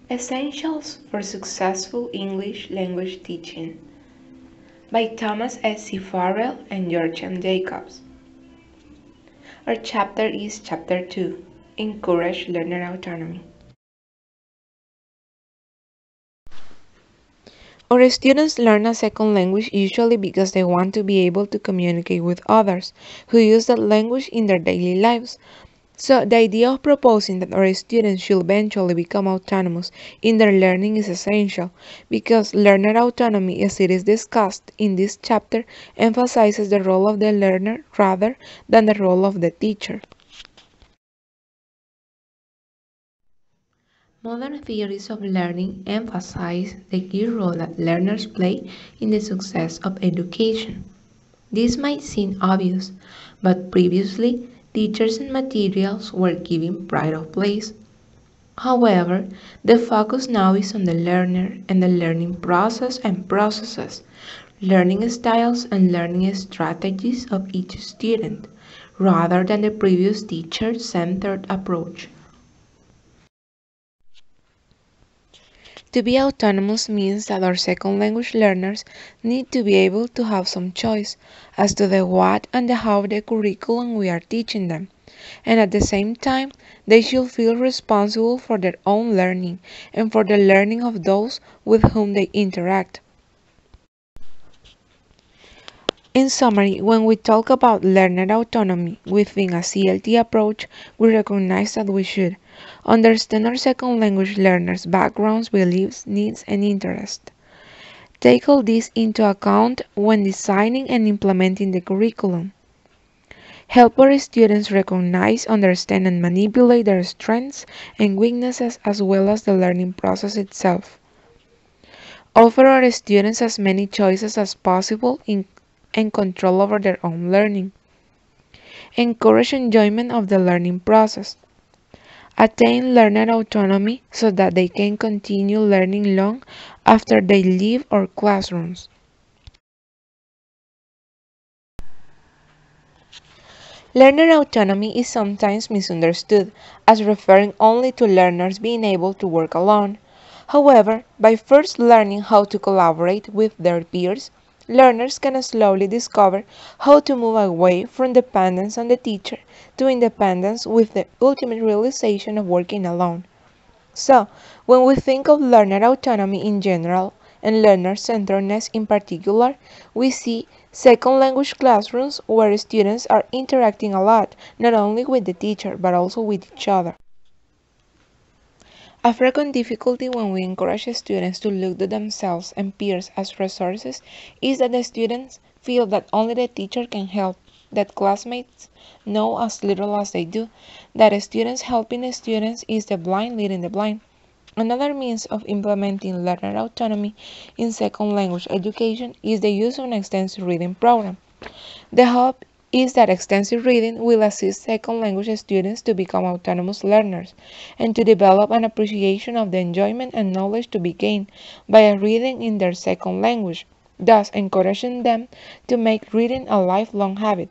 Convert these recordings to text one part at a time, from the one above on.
Essentials for Successful English Language Teaching by Thomas S. C. Farrell and George M. Jacobs. Our chapter is Chapter 2, Encourage Learner Autonomy. Our students learn a second language usually because they want to be able to communicate with others who use that language in their daily lives. So the idea of proposing that our students should eventually become autonomous in their learning is essential because learner autonomy, as it is discussed in this chapter, emphasizes the role of the learner rather than the role of the teacher. Modern theories of learning emphasize the key role that learners play in the success of education. This might seem obvious, but previously, teachers and materials were given pride of place. However, the focus now is on the learner and the learning process and processes, learning styles and learning strategies of each student, rather than the previous teacher-centered approach. To be autonomous means that our second language learners need to be able to have some choice as to the what and the how of the curriculum we are teaching them, and at the same time, they should feel responsible for their own learning and for the learning of those with whom they interact. In summary, when we talk about learner autonomy within a CLT approach, we recognize that we should understand our second language learners' backgrounds, beliefs, needs, and interests. Take all this into account when designing and implementing the curriculum. Help our students recognize, understand, and manipulate their strengths and weaknesses as well as the learning process itself. Offer our students as many choices as possible and control over their own learning. Encourage enjoyment of the learning process. Attain learner autonomy so that they can continue learning long after they leave our classrooms. Learner autonomy is sometimes misunderstood as referring only to learners being able to work alone. However, by first learning how to collaborate with their peers, learners can slowly discover how to move away from dependence on the teacher to independence with the ultimate realization of working alone. So, when we think of learner autonomy in general and learner-centeredness in particular, we see second language classrooms where students are interacting a lot, not only with the teacher but also with each other. A frequent difficulty when we encourage students to look to themselves and peers as resources is that the students feel that only the teacher can help, that classmates know as little as they do, that students helping students is the blind leading the blind. Another means of implementing learner autonomy in second language education is the use of an extensive reading program. The hope is that extensive reading will assist second language students to become autonomous learners and to develop an appreciation of the enjoyment and knowledge to be gained by reading in their second language, thus encouraging them to make reading a lifelong habit.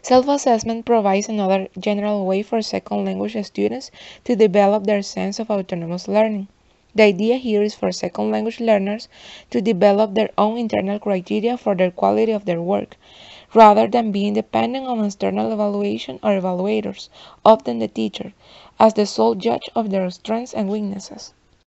Self-assessment provides another general way for second language students to develop their sense of autonomous learning. The idea here is for second language learners to develop their own internal criteria for the quality of their work, rather than being dependent on external evaluation or evaluators, often the teacher, as the sole judge of their strengths and weaknesses.